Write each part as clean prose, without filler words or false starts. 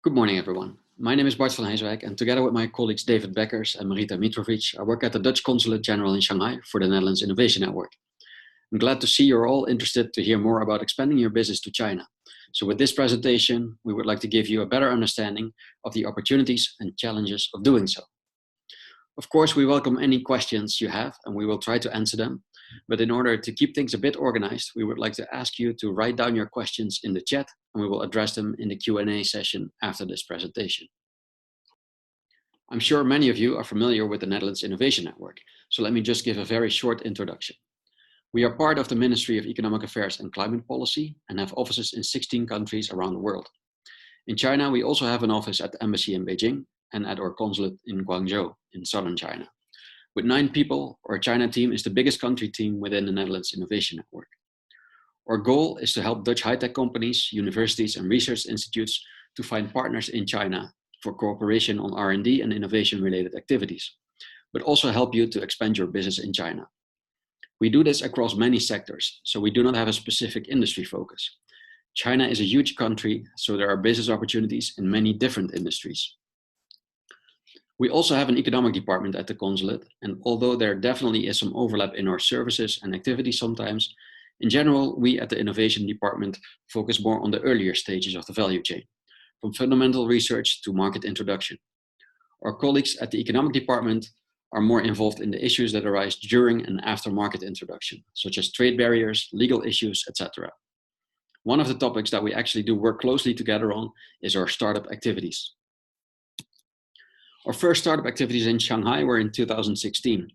Good morning, everyone. My name is Bart van Heijswijk, and together with my colleagues David Beckers and Marita Mitrovic, I work at the Dutch Consulate General in Shanghai for the Netherlands Innovation Network. I'm glad to see you're all interested to hear more about expanding your business to China. So with this presentation, we would like to give you a better understanding of the opportunities and challenges of doing so. Of course, we welcome any questions you have, and we will try to answer them. But in order to keep things a bit organized, we would like to ask you to write down your questions in the chat, and we will address them in the Q&A session after this presentation. I'm sure many of you are familiar with the Netherlands Innovation Network, so let me just give a very short introduction. We are part of the Ministry of Economic Affairs and Climate Policy and have offices in 16 countries around the world. In China, we also have an office at the embassy in Beijing and at our consulate in Guangzhou in southern China. With 9 people, our China team is the biggest country team within the Netherlands Innovation Network. Our goal is to help Dutch high-tech companies, universities, and research institutes to find partners in China for cooperation on R&D and innovation-related activities, but also help you to expand your business in China. We do this across many sectors, so we do not have a specific industry focus. China is a huge country, so there are business opportunities in many different industries. We also have an economic department at the consulate, and although there definitely is some overlap in our services and activities sometimes, in general, we at the innovation department focus more on the earlier stages of the value chain, from fundamental research to market introduction. Our colleagues at the economic department are more involved in the issues that arise during and after market introduction, such as trade barriers, legal issues, etc. One of the topics that we actually do work closely together on is our startup activities. Our first startup activities in Shanghai were in 2016,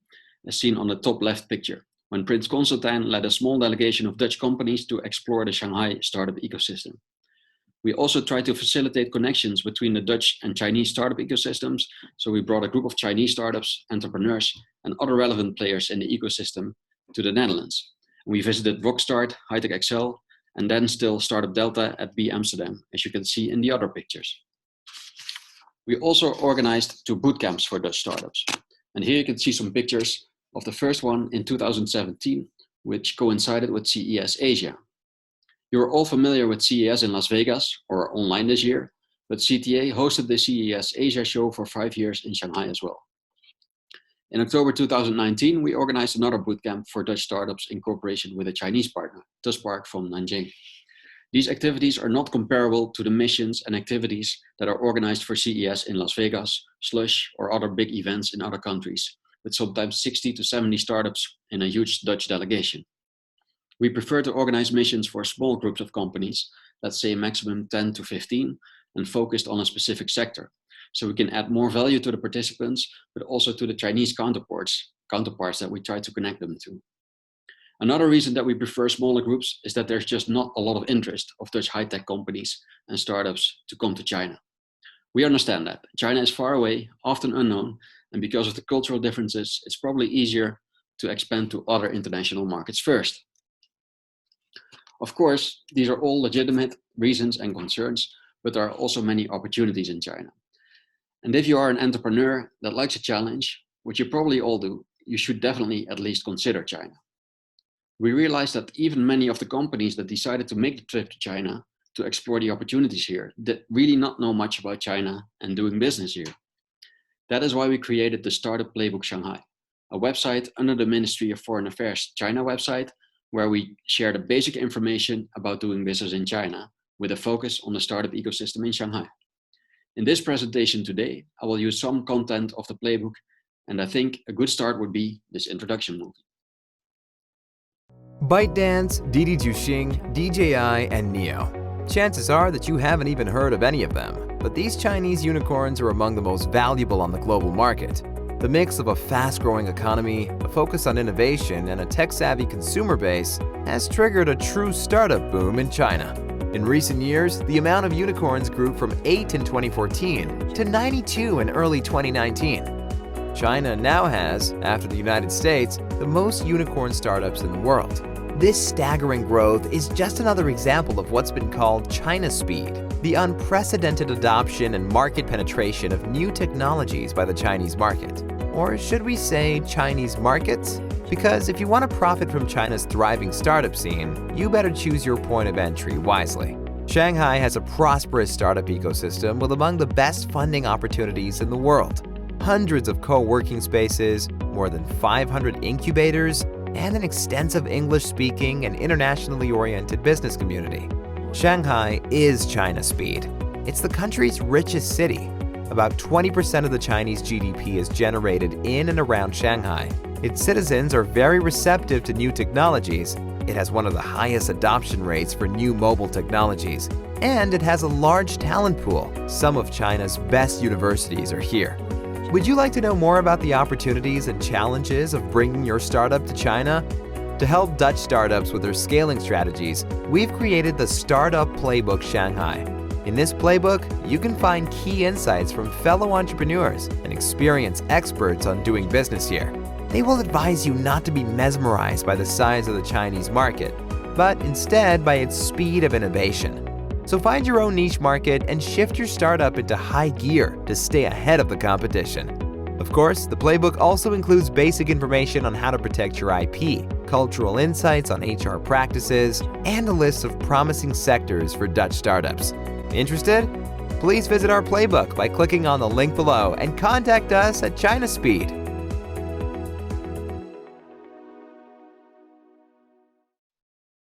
as seen on the top left picture, when Prince Constantijn led a small delegation of Dutch companies to explore the Shanghai startup ecosystem. We also tried to facilitate connections between the Dutch and Chinese startup ecosystems, so we brought a group of Chinese startups, entrepreneurs, and other relevant players in the ecosystem to the Netherlands. We visited Rockstart, Hightech Excel, and then still Startup Delta at B Amsterdam, as you can see in the other pictures. We also organized 2 bootcamps for Dutch startups. And here you can see some pictures of the first one in 2017, which coincided with CES Asia. You're all familiar with CES in Las Vegas, or online this year, but CTA hosted the CES Asia show for 5 years in Shanghai as well. In October 2019, we organized another bootcamp for Dutch startups in cooperation with a Chinese partner, Tuspark from Nanjing. These activities are not comparable to the missions and activities that are organized for CES in Las Vegas, Slush, or other big events in other countries, with sometimes 60 to 70 startups in a huge Dutch delegation. We prefer to organize missions for small groups of companies, let's say maximum 10 to 15, and focused on a specific sector, so we can add more value to the participants, but also to the Chinese counterparts that we try to connect them to. Another reason that we prefer smaller groups is that there's just not a lot of interest of Dutch high-tech companies and startups to come to China. We understand that. China is far away, often unknown, and because of the cultural differences, it's probably easier to expand to other international markets first. Of course, these are all legitimate reasons and concerns, but there are also many opportunities in China. And if you are an entrepreneur that likes a challenge, which you probably all do, you should definitely at least consider China. We realized that even many of the companies that decided to make the trip to China to explore the opportunities here did really not know much about China and doing business here. That is why we created the Startup Playbook Shanghai, a website under the Ministry of Foreign Affairs China website, where we share the basic information about doing business in China with a focus on the startup ecosystem in Shanghai. In this presentation today, I will use some content of the playbook, and I think a good start would be this introduction movie. ByteDance, Didi Juxing, DJI, and Neo. Chances are that you haven't even heard of any of them, but these Chinese unicorns are among the most valuable on the global market. The mix of a fast-growing economy, a focus on innovation, and a tech-savvy consumer base has triggered a true startup boom in China. In recent years, the amount of unicorns grew from 8 in 2014 to 92 in early 2019. China now has, after the United States, the most unicorn startups in the world. This staggering growth is just another example of what's been called China speed, the unprecedented adoption and market penetration of new technologies by the Chinese market. Or should we say Chinese markets? Because if you want to profit from China's thriving startup scene, you better choose your point of entry wisely. Shanghai has a prosperous startup ecosystem with among the best funding opportunities in the world. Hundreds of co-working spaces, more than 500 incubators, and an extensive English-speaking and internationally oriented business community. Shanghai is China speed. It's the country's richest city. About 20% of the Chinese GDP is generated in and around Shanghai. Its citizens are very receptive to new technologies. It has one of the highest adoption rates for new mobile technologies. And it has a large talent pool. Some of China's best universities are here. Would you like to know more about the opportunities and challenges of bringing your startup to China? To help Dutch startups with their scaling strategies, we've created the Startup Playbook Shanghai. In this playbook, you can find key insights from fellow entrepreneurs and experienced experts on doing business here. They will advise you not to be mesmerized by the size of the Chinese market, but instead by its speed of innovation. So find your own niche market and shift your startup into high gear to stay ahead of the competition. Of course, the playbook also includes basic information on how to protect your IP, cultural insights on HR practices, and a list of promising sectors for Dutch startups. Interested? Please visit our playbook by clicking on the link below and contact us at China Speed.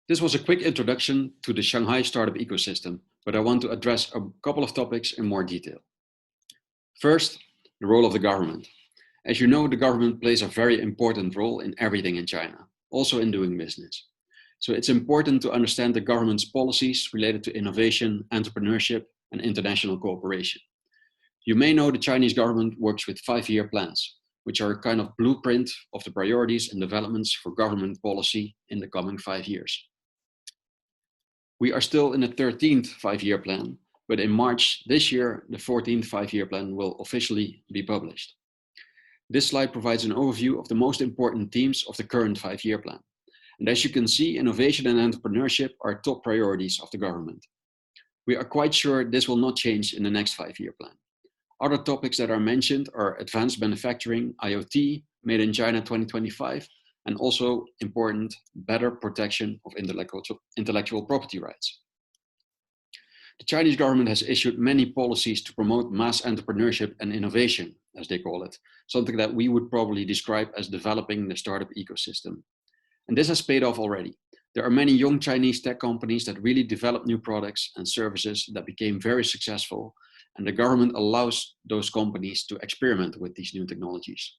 This was a quick introduction to the Shanghai startup ecosystem, but I want to address a couple of topics in more detail. First, the role of the government. As you know, the government plays a very important role in everything in China, also in doing business. So it's important to understand the government's policies related to innovation, entrepreneurship, and international cooperation. You may know the Chinese government works with 5-year plans, which are a kind of blueprint of the priorities and developments for government policy in the coming 5 years. We are still in the 13th 5-year plan, but in March this year, the 14th 5-year plan will officially be published. This slide provides an overview of the most important themes of the current 5-year plan. And as you can see, innovation and entrepreneurship are top priorities of the government. We are quite sure this will not change in the next 5-year plan. Other topics that are mentioned are advanced manufacturing, IoT, Made in China 2025, and also important, better protection of intellectual property rights. The Chinese government has issued many policies to promote mass entrepreneurship and innovation, as they call it, something that we would probably describe as developing the startup ecosystem. And this has paid off already. There are many young Chinese tech companies that really develop new products and services that became very successful, and the government allows those companies to experiment with these new technologies.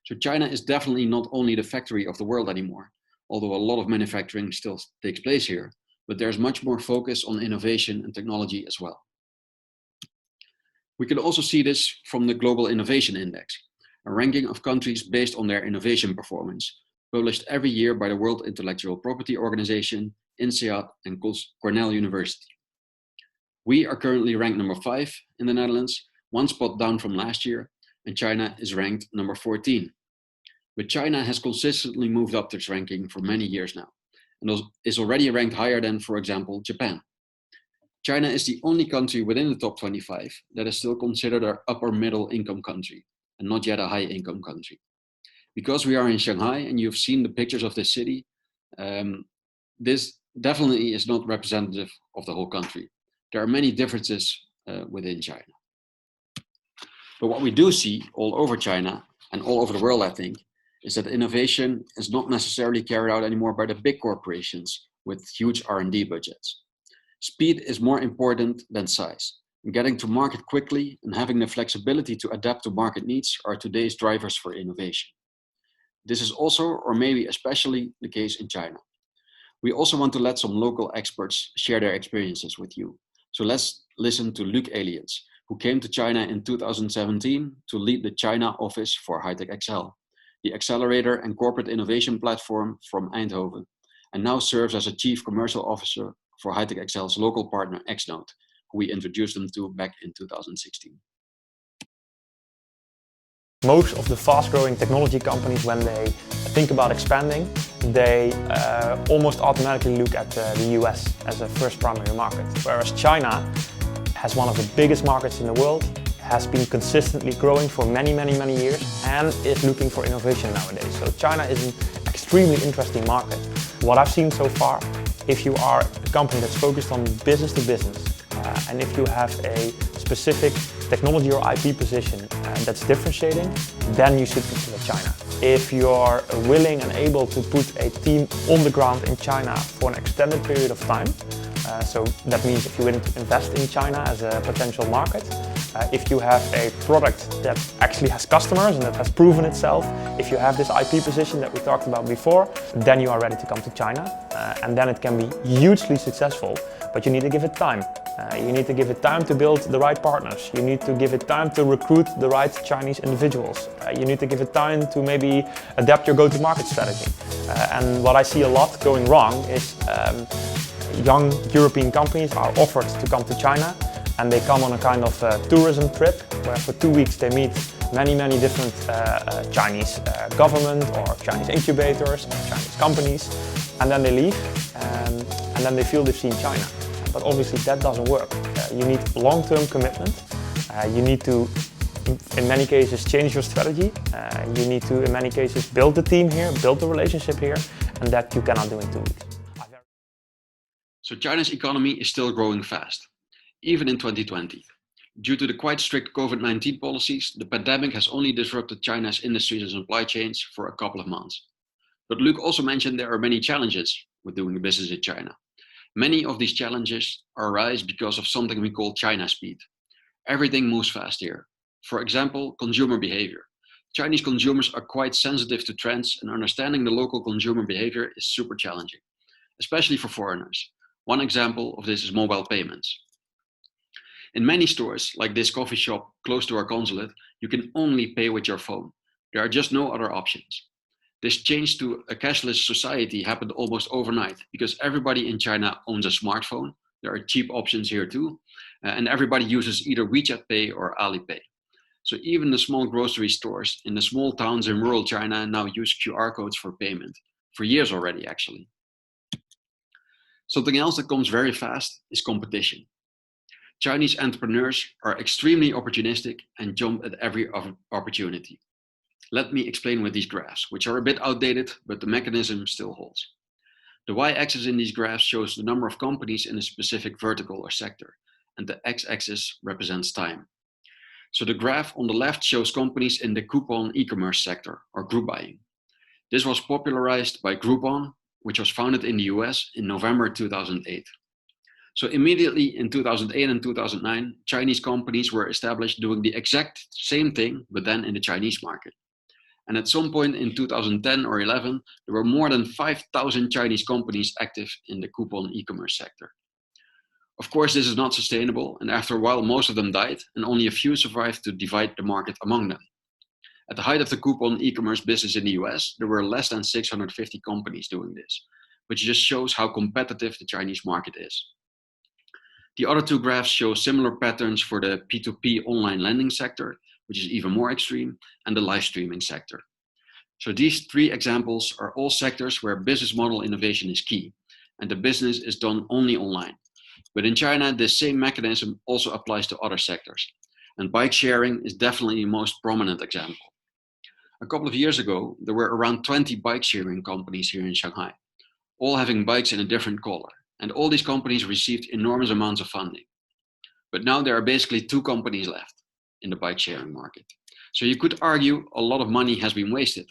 So China is definitely not only the factory of the world anymore, although a lot of manufacturing still takes place here, but there's much more focus on innovation and technology as well. We can also see this from the Global Innovation Index, a ranking of countries based on their innovation performance, published every year by the World Intellectual Property Organization, INSEAD, and Cornell University. We are currently ranked number 5 in the Netherlands, 1 spot down from last year, and China is ranked number 14. But China has consistently moved up this ranking for many years now, and is already ranked higher than, for example, Japan. China is the only country within the top 25 that is still considered an upper middle income country, and not yet a high income country. Because we are in Shanghai, and you've seen the pictures of this city, this definitely is not representative of the whole country. There are many differences within China. But what we do see all over China and all over the world, I think, is that innovation is not necessarily carried out anymore by the big corporations with huge R&D budgets. Speed is more important than size. And getting to market quickly and having the flexibility to adapt to market needs are today's drivers for innovation. This is also, or maybe especially, the case in China. We also want to let some local experts share their experiences with you. So let's listen to Luc Eliens, who came to China in 2017 to lead the China office for High-Tech Excel, the accelerator and corporate innovation platform from Eindhoven, and now serves as a chief commercial officer for High-Tech Excel's local partner Xnode, who we introduced them to back in 2016. Most of the fast-growing technology companies, when they think about expanding, they almost automatically look at the US as a first primary market. Whereas China has one of the biggest markets in the world, has been consistently growing for many years, and is looking for innovation nowadays. So China is an extremely interesting market. What I've seen so far If you are a company that's focused on business to business, and if you have a specific technology or IP position that's differentiating, then you should consider China. If you're willing and able to put a team on the ground in China for an extended period of time, so that means if you're willing to invest in China as a potential market, if you have a product that actually has customers and that has proven itself, if you have this IP position that we talked about before, then you are ready to come to China, and then it can be hugely successful, but you need to give it time. You need to give it time to build the right partners. You need to give it time to recruit the right Chinese individuals. You need to give it time to maybe adapt your go-to-market strategy. And what I see a lot going wrong is young European companies are offered to come to China, and they come on a kind of tourism trip where for 2 weeks they meet many different Chinese government or Chinese incubators or Chinese companies, and then they leave and then they feel they've seen China. But obviously that doesn't work. You need long-term commitment. You need to, in many cases, change your strategy. You need to, in many cases, build the team here, build the relationship here, and that you cannot do in 2 weeks. So China's economy is still growing fast, even in 2020. Due to the quite strict COVID-19 policies, the pandemic has only disrupted China's industries and supply chains for a couple of months. But Luc also mentioned there are many challenges with doing business in China. Many of these challenges arise because of something we call China speed. Everything moves fast here. For example, consumer behavior. Chinese consumers are quite sensitive to trends, and understanding the local consumer behavior is super challenging, especially for foreigners. One example of this is mobile payments. In many stores, like this coffee shop close to our consulate, you can only pay with your phone. There are just no other options. This change to a cashless society happened almost overnight because everybody in China owns a smartphone. There are cheap options here too, and everybody uses either WeChat Pay or Alipay. So even the small grocery stores in the small towns in rural China now use QR codes for payment, for years already actually. Something else that comes very fast is competition. Chinese entrepreneurs are extremely opportunistic and jump at every opportunity. Let me explain with these graphs, which are a bit outdated, but the mechanism still holds. The y-axis in these graphs shows the number of companies in a specific vertical or sector, and the x-axis represents time. So the graph on the left shows companies in the coupon e-commerce sector, or group buying. This was popularized by Groupon, which was founded in the US in November 2008. So immediately in 2008 and 2009, Chinese companies were established doing the exact same thing, but then in the Chinese market. And at some point in 2010 or 11, there were more than 5,000 Chinese companies active in the coupon e-commerce sector. Of course, this is not sustainable, and after a while, most of them died, and only a few survived to divide the market among them. At the height of the coupon e-commerce business in the US, there were less than 650 companies doing this, which just shows how competitive the Chinese market is. The other two graphs show similar patterns for the P2P online lending sector, which is even more extreme, and the live streaming sector. So these three examples are all sectors where business model innovation is key, and the business is done only online. But in China, this same mechanism also applies to other sectors, and bike sharing is definitely the most prominent example. A couple of years ago, there were around 20 bike sharing companies here in Shanghai, all having bikes in a different color, and all these companies received enormous amounts of funding. But now there are basically 2 companies left in the bike sharing market. So you could argue a lot of money has been wasted,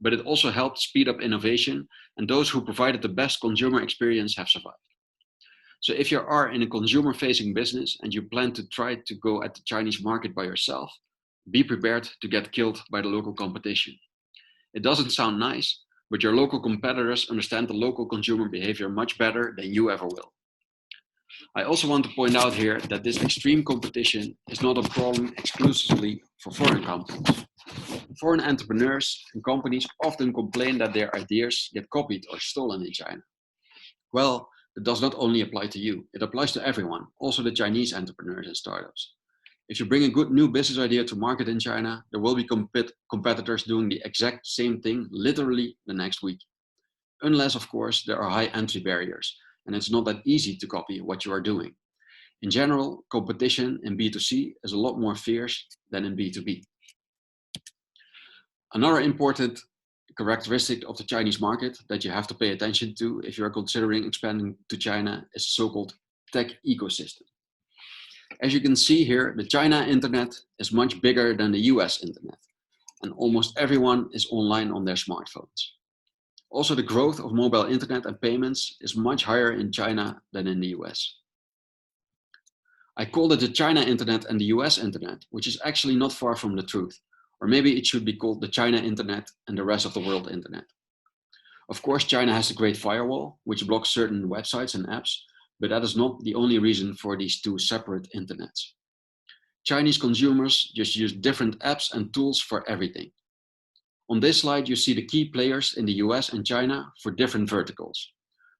but it also helped speed up innovation, and those who provided the best consumer experience have survived. So if you are in a consumer-facing business and you plan to try to go at the Chinese market by yourself, be prepared to get killed by the local competition. It doesn't sound nice, but your local competitors understand the local consumer behavior much better than you ever will. I also want to point out here that this extreme competition is not a problem exclusively for foreign companies. Foreign entrepreneurs and companies often complain that their ideas get copied or stolen in China. Well, it does not only apply to you, it applies to everyone, also the Chinese entrepreneurs and startups. If you bring a good new business idea to market in China, there will be competitors doing the exact same thing literally the next week. Unless, of course, there are high entry barriers, and it's not that easy to copy what you are doing. In general, competition in B2C is a lot more fierce than in B2B. Another important A characteristic of the Chinese market that you have to pay attention to if you're considering expanding to China is the so-called tech ecosystem. As you can see here, the China internet is much bigger than the US internet, and almost everyone is online on their smartphones. Also, the growth of mobile internet and payments is much higher in China than in the US. I called it the China internet and the US internet, which is actually not far from the truth. Or maybe it should be called the China internet and the rest of the world internet. Of course, China has a great firewall, which blocks certain websites and apps, but that is not the only reason for these two separate internets. Chinese consumers just use different apps and tools for everything. On this slide, you see the key players in the US and China for different verticals.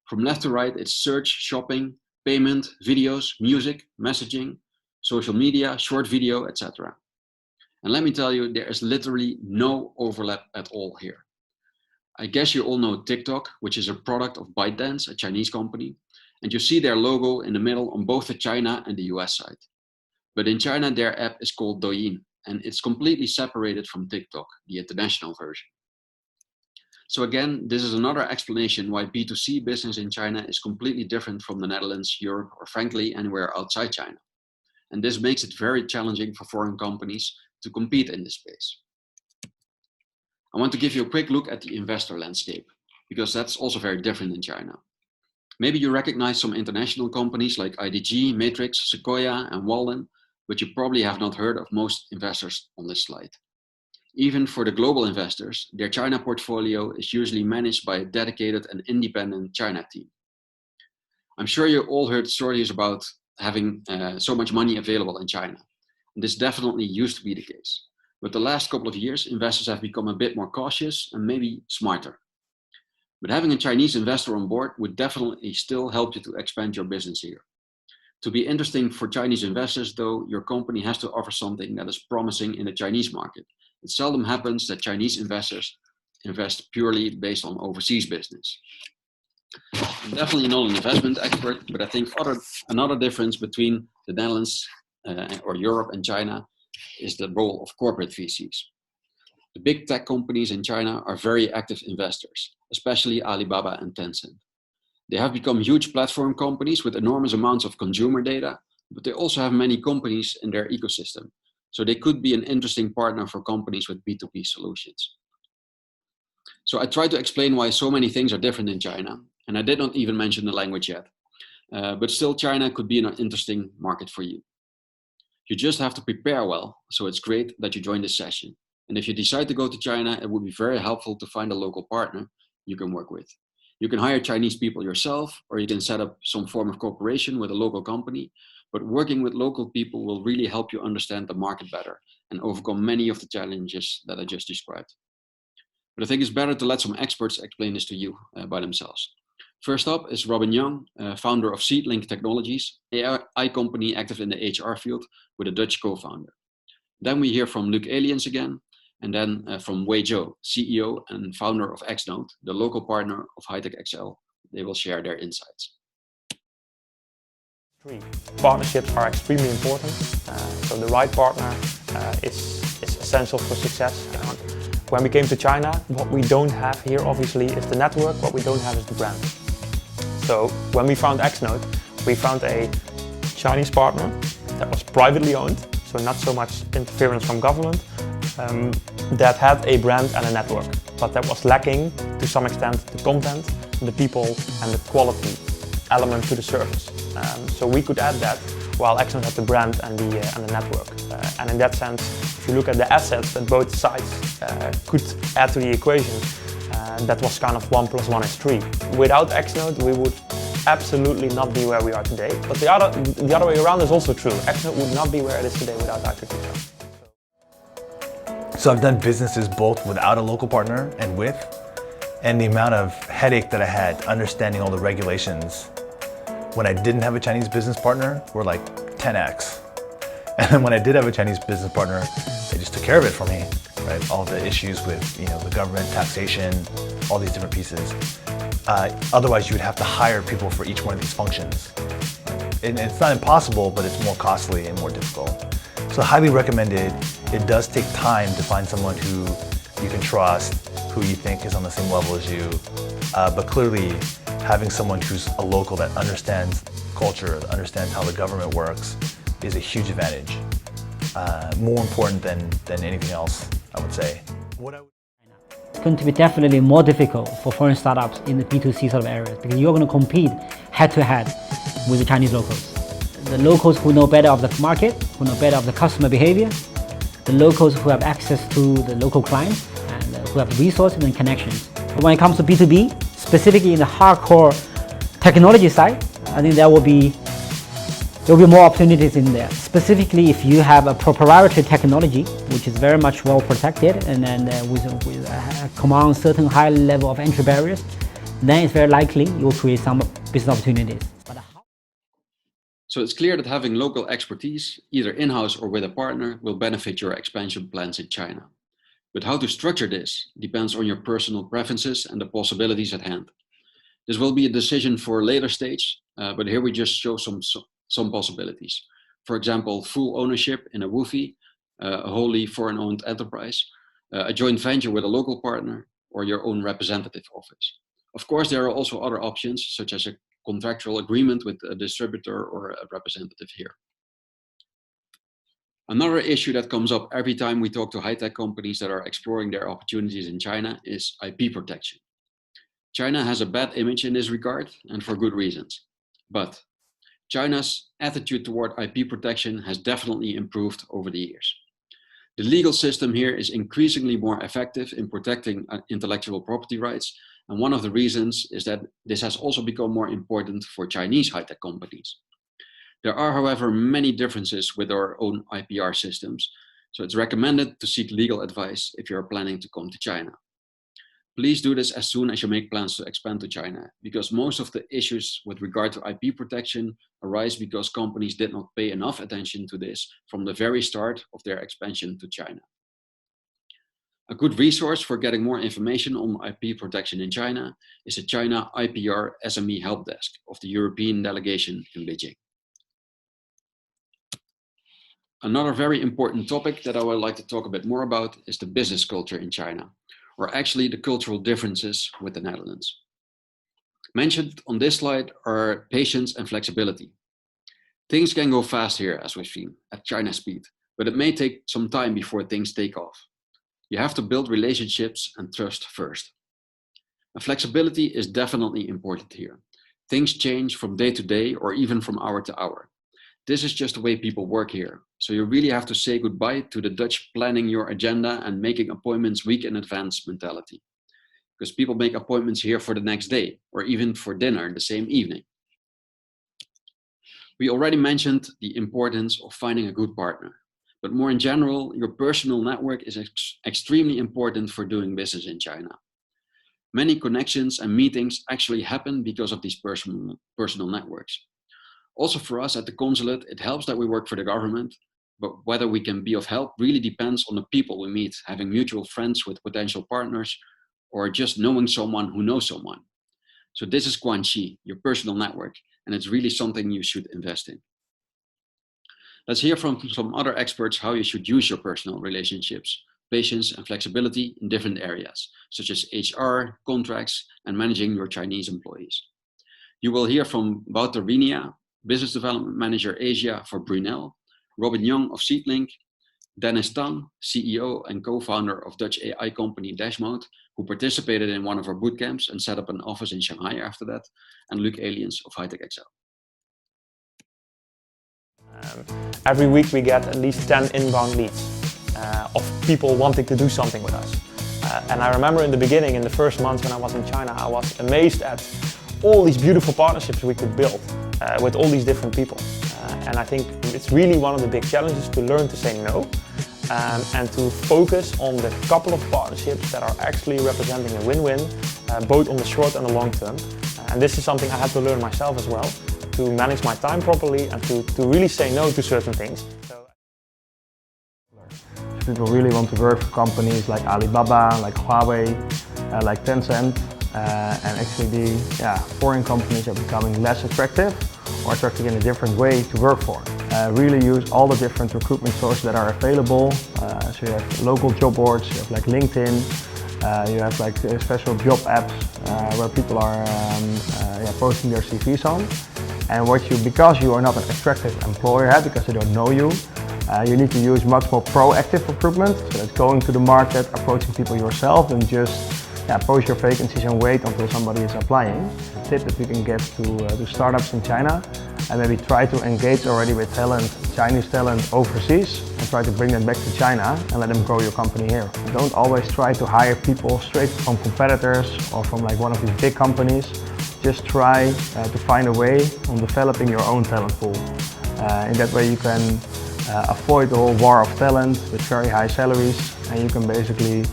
From left to right, it's search, shopping, payment, videos, music, messaging, social media, short video, etc. And let me tell you, there is literally no overlap at all here. I guess you all know TikTok, which is a product of ByteDance, a Chinese company, and you see their logo in the middle on both the China and the US side. But in China, their app is called Douyin, and it's completely separated from TikTok, the international version. So again, this is another explanation why B2C business in China is completely different from the Netherlands, Europe, or frankly, anywhere outside China. And this makes it very challenging for foreign companies to compete in this space. I want to give you a quick look at the investor landscape, because that's also very different in China. Maybe you recognize some international companies like IDG, Matrix, Sequoia, and Walden, but you probably have not heard of most investors on this slide. Even for the global investors, their China portfolio is usually managed by a dedicated and independent China team. I'm sure you all heard stories about having so much money available in China. And this definitely used to be the case. But the last couple of years, investors have become a bit more cautious and maybe smarter. But having a Chinese investor on board would definitely still help you to expand your business here. To be interesting for Chinese investors, though, your company has to offer something that is promising in the Chinese market. It seldom happens that Chinese investors invest purely based on overseas business. I'm definitely not an investment expert, but I think another difference between the Netherlands or Europe and China is the role of corporate VCs. The big tech companies in China are very active investors, especially Alibaba and Tencent. They have become huge platform companies with enormous amounts of consumer data, but they also have many companies in their ecosystem. So they could be an interesting partner for companies with B2B solutions. So I tried to explain why so many things are different in China, and I did not even mention the language yet. But still, China could be an interesting market for you. You just have to prepare well, so it's great that you join this session. And if you decide to go to China, it would be very helpful to find a local partner you can work with. You can hire Chinese people yourself, or you can set up some form of cooperation with a local company. But working with local people will really help you understand the market better and overcome many of the challenges that I just described. But I think it's better to let some experts explain this to you by themselves. First up is Robin Young, founder of Seedlink Technologies, an AI company active in the HR field with a Dutch co-founder. Then we hear from Luc Eliens again, and then from Wei Zhou, CEO and founder of Xnode, the local partner of Hightech XL. They will share their insights. Partnerships are extremely important, so the right partner is essential for success. When we came to China, what we don't have here obviously is the network, what we don't have is the brand. So when we found Xnode, we found a Chinese partner that was privately owned, so not so much interference from government, that had a brand and a network, but that was lacking to some extent the content, the people and the quality element to the service. So we could add that while Xnode had the brand and the network. And in that sense, if you look at the assets that both sides could add to the equation, that was kind of 1 + 1 is 3. Without Xnode, we would absolutely not be where we are today. But the other way around is also true. Xnode would not be where it is today without Architecture. So I've done businesses both without a local partner and with, and the amount of headache that I had understanding all the regulations when I didn't have a Chinese business partner were like 10x. And then when I did have a Chinese business partner, they just took care of it for me, right? All the issues with, the government, taxation, all these different pieces. Otherwise, you would have to hire people for each one of these functions. And it's not impossible, but it's more costly and more difficult. So highly recommended. It does take time to find someone who you can trust, who you think is on the same level as you, but clearly having someone who's a local that understands culture, that understands how the government works, is a huge advantage. More important than anything else, I would say. It's going to be definitely more difficult for foreign startups in the B2C sort of areas because you're going to compete head-to-head with the Chinese locals. The locals who know better of the market, who know better of the customer behavior, the locals who have access to the local clients and who have resources and connections. But when it comes to B2B, specifically in the hardcore technology side, I think there will be more opportunities in there. Specifically, if you have a proprietary technology, which is very much well protected and then commands certain high level of entry barriers, then it's very likely you will create some business opportunities. So it's clear that having local expertise, either in-house or with a partner, will benefit your expansion plans in China. But how to structure this depends on your personal preferences and the possibilities at hand. This will be a decision for a later stage, but here we just show some possibilities. For example, full ownership in a WOFE, a wholly foreign-owned enterprise, a joint venture with a local partner, or your own representative office. Of course, there are also other options, such as a contractual agreement with a distributor or a representative here. Another issue that comes up every time we talk to high-tech companies that are exploring their opportunities in China is IP protection. China has a bad image in this regard, and for good reasons. But China's attitude toward IP protection has definitely improved over the years. The legal system here is increasingly more effective in protecting intellectual property rights, and one of the reasons is that this has also become more important for Chinese high-tech companies. There are, however, many differences with our own IPR systems, so it's recommended to seek legal advice if you're planning to come to China. Please do this as soon as you make plans to expand to China, because most of the issues with regard to IP protection arise because companies did not pay enough attention to this from the very start of their expansion to China. A good resource for getting more information on IP protection in China is the China IPR SME Help Desk of the European delegation in Beijing. Another very important topic that I would like to talk a bit more about is the business culture in China, or actually the cultural differences with the Netherlands. Mentioned on this slide are patience and flexibility. Things can go fast here, as we've seen, at China speed, but it may take some time before things take off. You have to build relationships and trust first. And flexibility is definitely important here. Things change from day to day or even from hour to hour. This is just the way people work here. So you really have to say goodbye to the Dutch planning your agenda and making appointments week in advance mentality. Because people make appointments here for the next day or even for dinner the same evening. We already mentioned the importance of finding a good partner. But more in general, your personal network is extremely important for doing business in China. Many connections and meetings actually happen because of these personal networks. Also for us at the consulate, it helps that we work for the government, but whether we can be of help really depends on the people we meet, having mutual friends with potential partners, or just knowing someone who knows someone. So this is Guanxi, your personal network, and it's really something you should invest in. Let's hear from some other experts how you should use your personal relationships, patience and flexibility in different areas, such as HR, contracts, and managing your Chinese employees. You will hear from Wouter Winia, Business Development Manager Asia for Brunel, Robin Young of Seedlink, Dennis Tan, CEO and co-founder of Dutch AI company Dashmode, who participated in one of our bootcamps and set up an office in Shanghai after that, and Luc Aliens of Hightech Excel. Every week we get at least 10 inbound leads of people wanting to do something with us. And I remember in the beginning, in the first months when I was in China, I was amazed at all these beautiful partnerships we could build with all these different people. And I think it's really one of the big challenges to learn to say no and to focus on the couple of partnerships that are actually representing a win-win, both on the short and the long term. And this is something I had to learn myself as well, to manage my time properly and to really say no to certain things. People really want to work for companies like Alibaba, like Huawei, like Tencent, and actually the foreign companies are becoming less attractive or attractive in a different way to work for. Really use all the different recruitment sources that are available. So you have local job boards, you have like LinkedIn, You have like special job apps where people are posting their CVs on. And because you are not an attractive employer, because they don't know you, you need to use much more proactive recruitment. So that's going to the market, approaching people yourself, and just post your vacancies and wait until somebody is applying. Tip that we can give to startups in China, and maybe try to engage already with Chinese talent overseas, and try to bring them back to China and let them grow your company here. Don't always try to hire people straight from competitors or from like one of these big companies. Just try to find a way on developing your own talent pool. In that way you can avoid the whole war of talent with very high salaries, and you can basically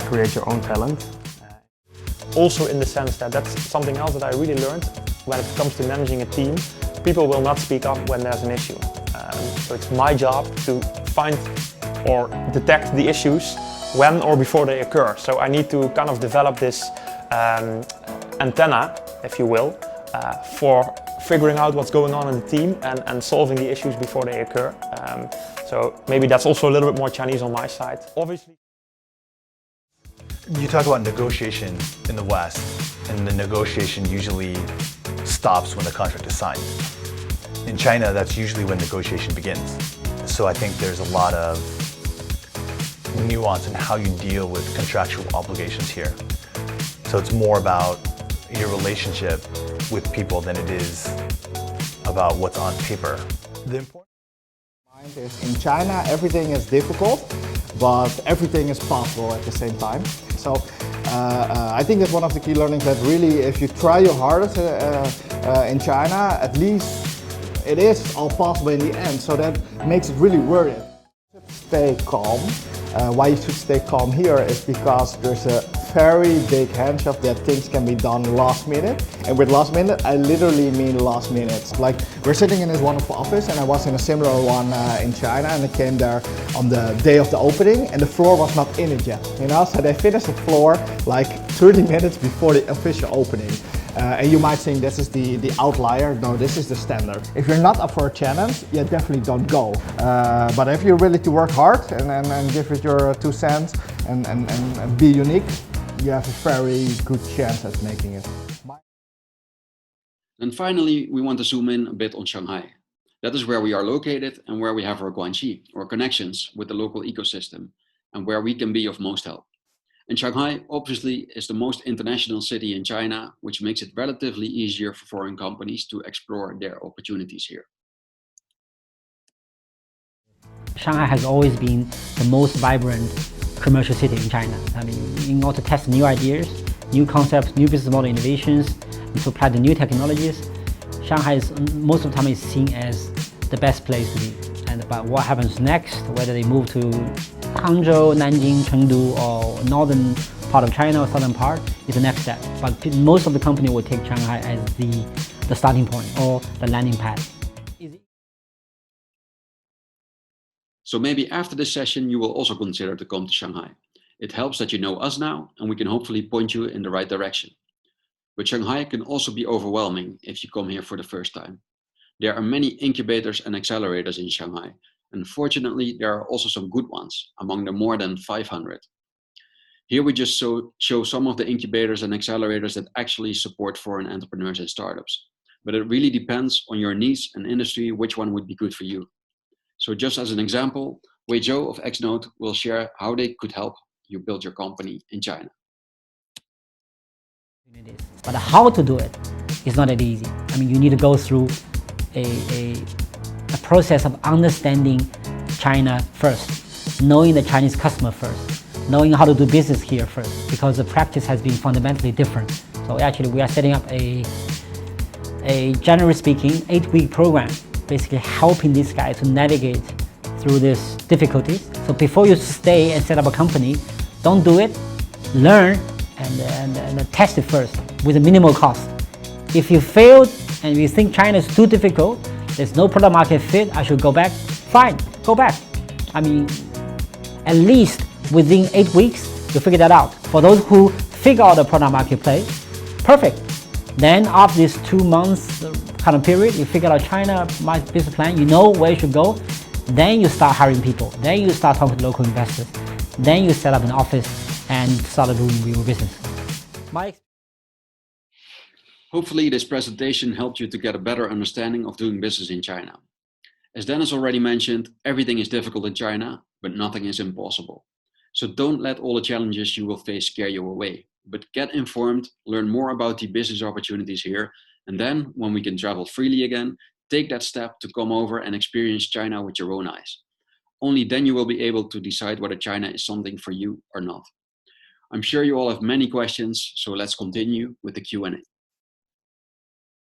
create your own talent. Also in the sense that that's something else that I really learned when it comes to managing a team. People will not speak up when there's an issue. So it's my job to find or detect the issues when or before they occur. So I need to kind of develop this antenna, if you will, for figuring out what's going on in the team and solving the issues before they occur. So maybe that's also a little bit more Chinese on my side. Obviously. You talk about negotiation in the West, and the negotiation usually stops when the contract is signed. In China, that's usually when negotiation begins. So I think there's a lot of nuance in how you deal with contractual obligations here. So it's more about your relationship with people than it is about what's on paper. The important point is, in China, everything is difficult, but everything is possible at the same time. So I think that's one of the key learnings, that really, if you try your hardest in China, at least it is all possible in the end. So that makes it really worth it. Stay calm. Why you should stay calm here is because there's a very big handshake that things can be done last minute. And with last minute, I literally mean last minute. Like, we're sitting in this wonderful office, and I was in a similar one in China, and I came there on the day of the opening, and the floor was not in it yet, you know? So they finished the floor like 30 minutes before the official opening. And you might think this is the outlier. No, this is the standard. If you're not up for a challenge, yeah, definitely don't go. But if you're willing to work hard and give it your 2 cents and be unique, you have a very good chance at making it. And finally, we want to zoom in a bit on Shanghai. That is where we are located and where we have our guanxi, or connections with the local ecosystem, and where we can be of most help. And Shanghai obviously is the most international city in China, which makes it relatively easier for foreign companies to explore their opportunities here. Shanghai has always been the most vibrant commercial city in China. I mean, in order to test new ideas, new concepts, new business model innovations, and to apply the new technologies, Shanghai is most of the time is seen as the best place to be. And about what happens next, whether they move to Hangzhou, Nanjing, Chengdu, or northern part of China or southern part, is the next step. But most of the company will take Shanghai as the starting point or the landing pad. So maybe after this session, you will also consider to come to Shanghai. It helps that you know us now, and we can hopefully point you in the right direction. But Shanghai can also be overwhelming if you come here for the first time. There are many incubators and accelerators in Shanghai, and fortunately there are also some good ones, among the more than 500. Here we just show some of the incubators and accelerators that actually support foreign entrepreneurs and startups. But it really depends on your needs and industry which one would be good for you. So just as an example, Wei Zhou of Xnode will share how they could help you build your company in China. But how to do it is not that easy. I mean, you need to go through a process of understanding China first, knowing the Chinese customer first, knowing how to do business here first, because the practice has been fundamentally different. So actually we are setting up a generally speaking 8-week program, basically helping these guys to navigate through these difficulties. So before you stay and set up a company, don't do it, learn and test it first with a minimal cost. If you failed and you think China is too difficult, there's no product market fit, I should go back, fine, go back. I mean, at least within 8 weeks, you figure that out. For those who figure out the product market play, perfect. Then after this 2 months kind of period, you figure out China business plan, you know where you should go, then you start hiring people, then you start talking to local investors, then you set up an office and started doing real business. Hopefully this presentation helped you to get a better understanding of doing business in China. As Dennis already mentioned, everything is difficult in China, but nothing is impossible. So don't let all the challenges you will face scare you away, but get informed, learn more about the business opportunities here, and then when we can travel freely again, take that step to come over and experience China with your own eyes. Only then you will be able to decide whether China is something for you or not. I'm sure you all have many questions, so let's continue with the Q&A.